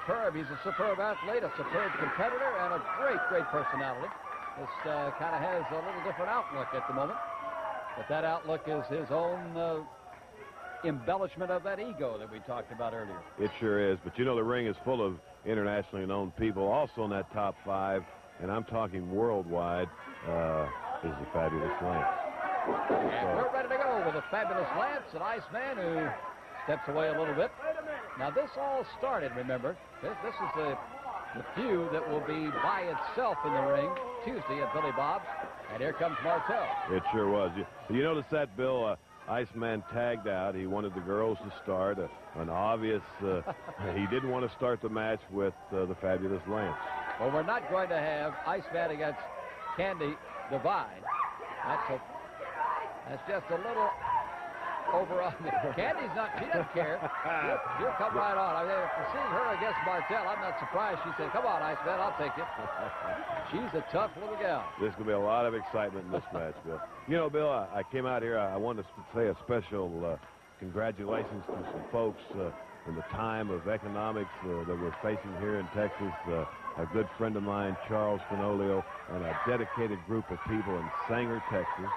superb. He's a superb athlete, a superb competitor, and a great, great personality. This kind of has a little different outlook at the moment. But that outlook is his own embellishment of that ego that we talked about earlier. It sure is. But, you know, the ring is full of internationally known people also in that top 5. And I'm talking worldwide, is the Fabulous Lance. And we're ready to go with the Fabulous Lance, an Iceman who steps away a little bit. Now, this all started, remember, this is the feud that will be by itself in the ring Tuesday at Billy Bob's. And here comes Martel. It sure was. You notice that, Bill? Iceman tagged out. He wanted the girls to start. An obvious, he didn't want to start the match with the Fabulous Lance. Well, we're not going to have Iceman against Candi Devine. That's just a little over on me. Candy's not, she doesn't care. She'll come right on. I mean, after seeing her against Martel, I'm not surprised. She said, come on, Iceman, I'll take you. She's a tough little gal. There's going to be a lot of excitement in this match, Bill. You know, Bill, I came out here, I wanted to say a special congratulations to some folks in the time of economics that we're facing here in Texas. A good friend of mine, Charles Fenolio, and a dedicated group of people in Sanger, Texas,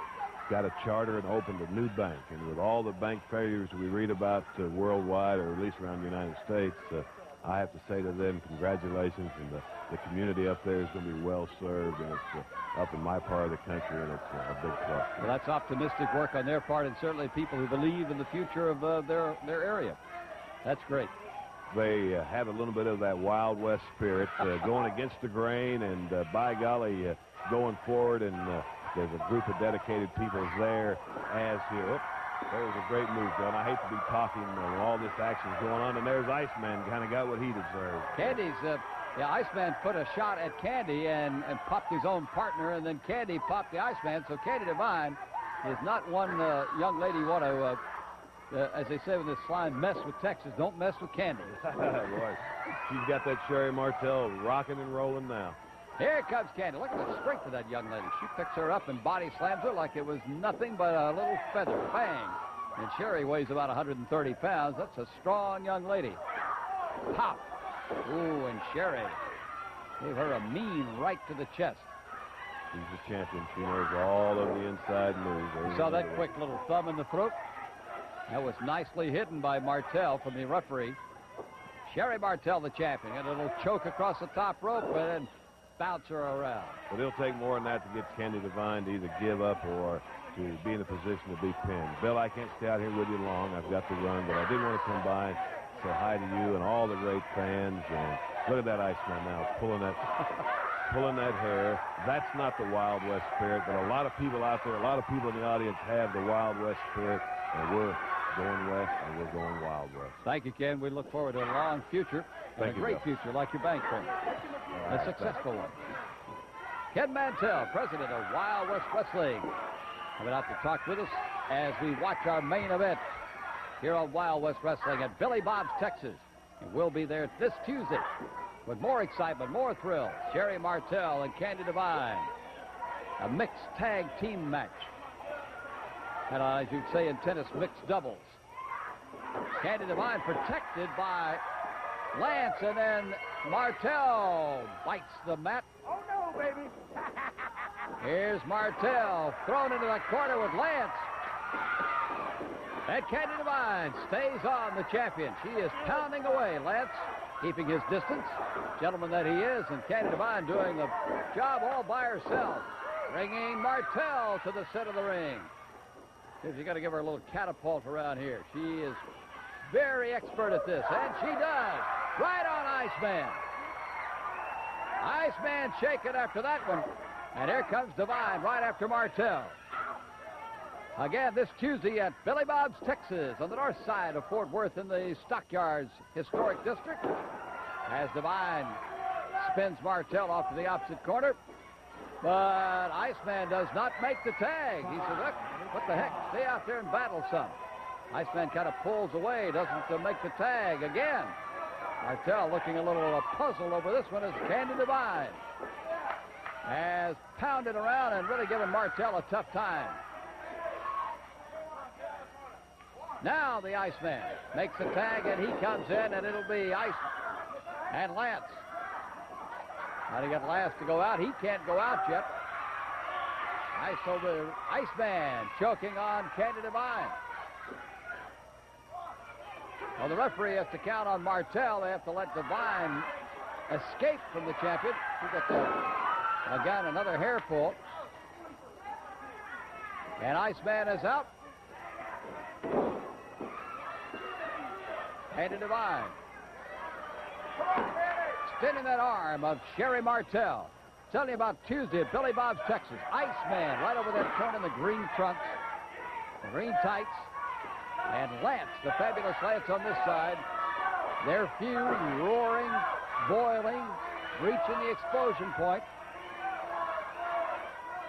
got a charter and opened a new bank. And with all the bank failures we read about worldwide, or at least around the United States, I have to say to them, congratulations, and the community up there is going to be well served, and it's up in my part of the country, and it's a big plus. Well, that's optimistic work on their part, and certainly people who believe in the future of their area. That's great. They have a little bit of that Wild West spirit, going against the grain, and by golly, going forward, and there's a group of dedicated people there as here. There was a great move, John. I hate to be talking when all this action's going on, and there's Iceman, kind of got what he deserved. Candy's, Iceman put a shot at Candi and popped his own partner, and then Candi popped the Iceman, so Candi Devine is not one young lady you want to, as they say in this line, mess with Texas. Don't mess with Candi. Boy, she's got that Sherri Martel rocking and rolling now. Here comes Candi. Look at the strength of that young lady. She picks her up and body slams her like it was nothing but a little feather. Bang. And Sherri weighs about 130 pounds. That's a strong young lady. Pop. Ooh, and Sherri gave her a mean right to the chest. She's the champion. She knows all of the inside moves. You saw that quick little thumb in the throat? That was nicely hidden by Martel from the referee. Sherri Martel, the champion. And a little choke across the top rope and then bounce her around. But it'll take more than that to get Candi Devine to either give up or to be in a position to be pinned. Bill, I can't stay out here with you long. I've got to run, but I did want to come by and say hi to you and all the great fans. And look at that Iceman now pulling that hair. That's not the Wild West spirit, but a lot of people out there, a lot of people in the audience have the Wild West spirit, and we're going west, and we're going Wild West. Thank you, Ken. We look forward to a long future, and a great future like your bank friend. A successful one. Ken Mantell, president of Wild West Wrestling, coming out to talk with us as we watch our main event here on Wild West Wrestling at Billy Bob's, Texas. And we'll be there this Tuesday with more excitement, more thrills. Sherri Martel and Candi Devine. A mixed tag team match. And as you'd say in tennis, mixed doubles. Candi Devine protected by Lance, and then Martel bites the mat. Oh, no, baby. Here's Martel thrown into the corner with Lance. And Candi Devine stays on, the champion. She is pounding away. Lance keeping his distance, gentleman that he is, and Candi Devine doing the job all by herself, bringing Martel to the center of the ring. You got to give her a little catapult around here. She is very expert at this, and she does. Right on Iceman. Iceman shaking after that one. And here comes Devine right after Martel. Again, this Tuesday at Billy Bob's, Texas, on the north side of Fort Worth in the Stockyards Historic District. As Devine spins Martel off to the opposite corner. But Iceman does not make the tag. He says, look, what the heck? Stay out there and battle some. Iceman kind of pulls away, doesn't make the tag again. Martel looking a little puzzled over this one as Candi Devine has pounded around and really given Martel a tough time. Now the Iceman makes the tag, and he comes in, and it'll be And Lance. How to get Lance to go out. He can't go out yet. Iceman choking on Candi Devine. Well, the referee has to count on Martel. They have to let Devine escape from the champion. He gets again another hair pull. And Iceman is out. Candi Devine. Extending that arm of Sherri Martel. Telling you about Tuesday at Billy Bob's, Texas. Iceman right over that turn in the green trunks, the green tights. And Lance, the fabulous Lance on this side. Their feud roaring, boiling, reaching the explosion point.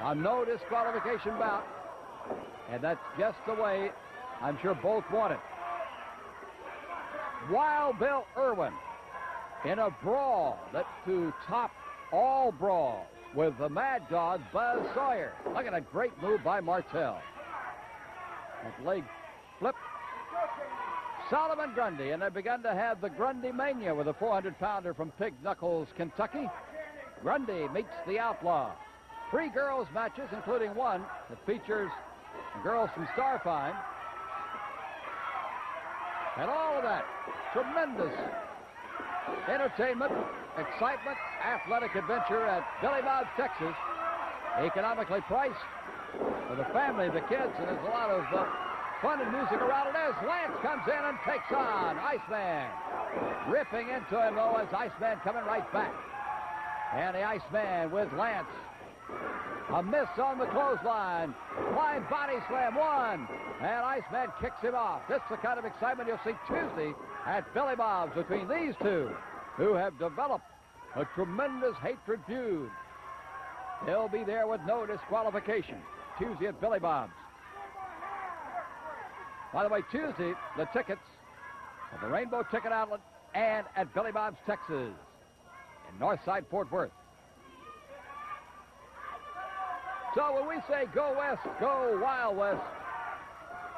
A no disqualification bout. And that's just the way I'm sure both want it. Wild Bill Irwin in a brawl that to top all brawls with the Mad Dog, Buzz Sawyer. Look at a great move by Martel. That leg flip. Solomon Grundy, and they've begun to have the Grundy mania with a 400-pounder from Pig Knuckles, Kentucky. Grundy meets the Outlaw. 3 girls matches, including one that features girls from Starfine. And all of that, tremendous entertainment, excitement, athletic adventure at Billy Bob's, Texas. Economically priced for the family, the kids, and there's a lot of fun and music around it as Lance comes in and takes on Iceman. Ripping into him, though, as Iceman coming right back. And the Iceman with Lance. A miss on the clothesline. Flying body slam, 1. And Iceman kicks him off. This is the kind of excitement you'll see Tuesday at Billy Bob's between these two, who have developed a tremendous hatred feud. They'll be there with no disqualification. Tuesday at Billy Bob's. By the way, Tuesday, the tickets at the Rainbow Ticket Outlet and at Billy Bob's, Texas, in Northside, Fort Worth. So when we say go west, go Wild West,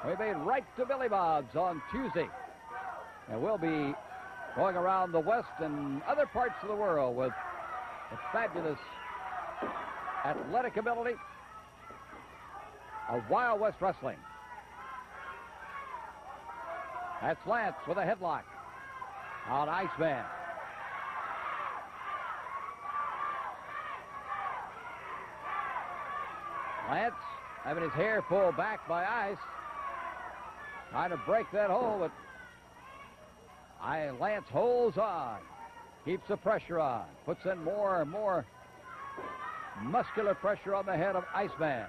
we mean right to Billy Bob's on Tuesday. And we'll be going around the West and other parts of the world with the fabulous athletic ability of Wild West Wrestling. That's Lance with a headlock on Iceman. Lance having his hair pulled back by Ice. Trying to break that hold, but Lance holds on. Keeps the pressure on. Puts in more and more muscular pressure on the head of Iceman.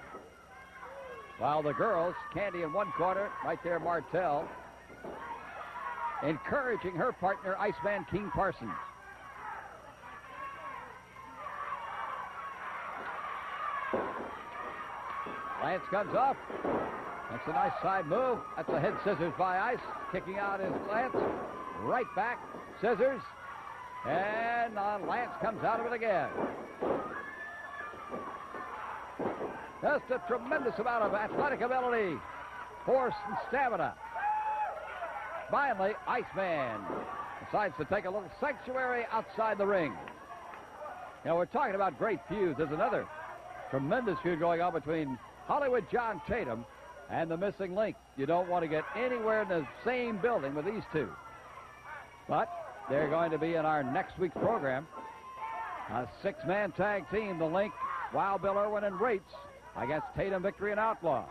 While the girls, Candi in one corner, right there Martel, encouraging her partner, Iceman King Parsons. Lance comes up. That's a nice side move. That's a head scissors by Ice. Kicking out is Lance. Right back. Scissors. And Lance comes out of it again. Just a tremendous amount of athletic ability, force, and stamina. Finally, Iceman decides to take a little sanctuary outside the ring. Now, we're talking about great feuds. There's another tremendous feud going on between Hollywood John Tatum and the Missing Link. You don't want to get anywhere in the same building with these two. But they're going to be in our next week's program. A 6-man tag team, the Link, Wild Bill Irwin, and Rates against Tatum, Victory, and Outlaw.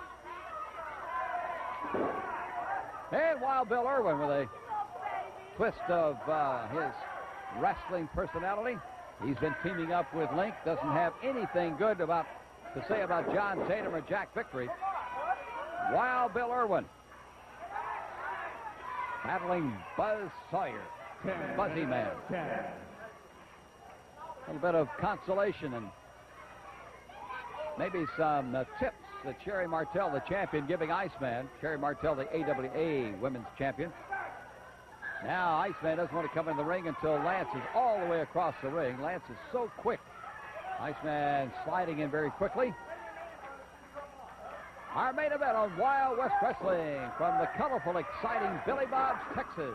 And Wild Bill Irwin with a twist of his wrestling personality. He's been teaming up with Link. Doesn't have anything good to say about John Tatum or Jack Victory. Wild Bill Irwin battling Buzz Sawyer, Buzzy Man. A little bit of consolation and maybe some tips that Sherri Martel, the champion, giving Iceman. Sherri Martel, the AWA women's champion. Now Iceman doesn't want to come in the ring until Lance is all the way across the ring. Lance is so quick. Iceman sliding in very quickly. Our main event on Wild West Wrestling from the colorful, exciting Billy Bob's, Texas.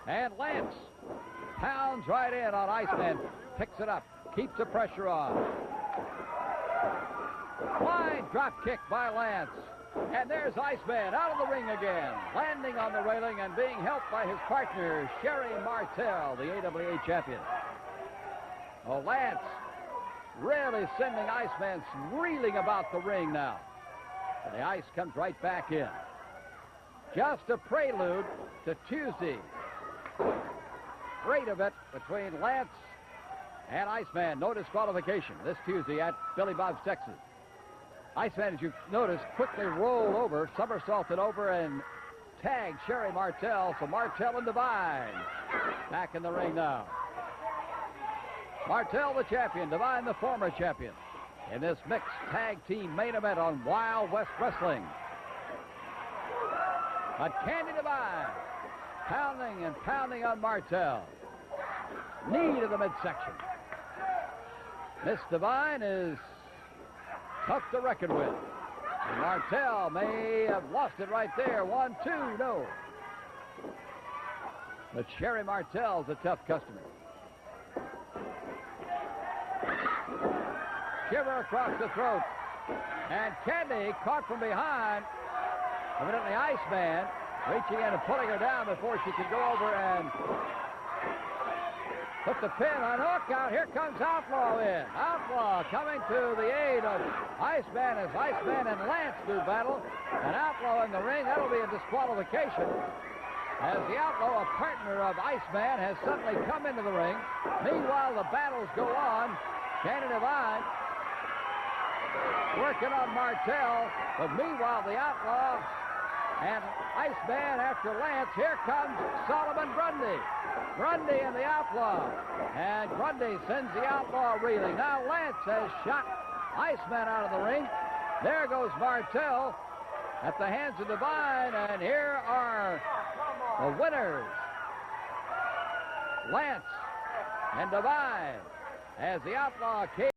And Lance pounds right in on Iceman. Picks it up. Keeps the pressure on. Fine drop kick by Lance. And there's Iceman out of the ring again. Landing on the railing and being helped by his partner, Sherri Martel, the AWA champion. Oh, Lance really sending Iceman reeling about the ring now. And the ice comes right back in. Just a prelude to Tuesday. Great event between Lance and Iceman. No disqualification this Tuesday at Billy Bob's, Texas. Iceman, as you've noticed, quickly rolled over, somersaulted over, and tagged Sherri Martel. So Martel and Devine back in the ring now. Martel the champion, Devine the former champion in this mixed tag team main event on Wild West Wrestling. But Candi Devine pounding and pounding on Martel. Knee to the midsection. Miss Devine is tough to reckon with. And Martel may have lost it right there. 1, 2, no. But Sherri Martel's a tough customer. Shiver across the throat. And Candi caught from behind. Evidently Iceman reaching in and pulling her down before she could go over and put the pin on hook out. Here comes Outlaw in. Outlaw coming to the aid of Iceman as Iceman and Lance do battle. And Outlaw in the ring. That'll be a disqualification. As the Outlaw, a partner of Iceman, has suddenly come into the ring. Meanwhile, the battles go on. Candi Devine working on Martel. But meanwhile, the Outlaw and Iceman after Lance. Here comes Solomon Grundy. Grundy and the Outlaw. And Grundy sends the Outlaw reeling. Now Lance has shot Iceman out of the ring. There goes Martel at the hands of Devine. And here are the winners. Lance and Devine as the Outlaw came.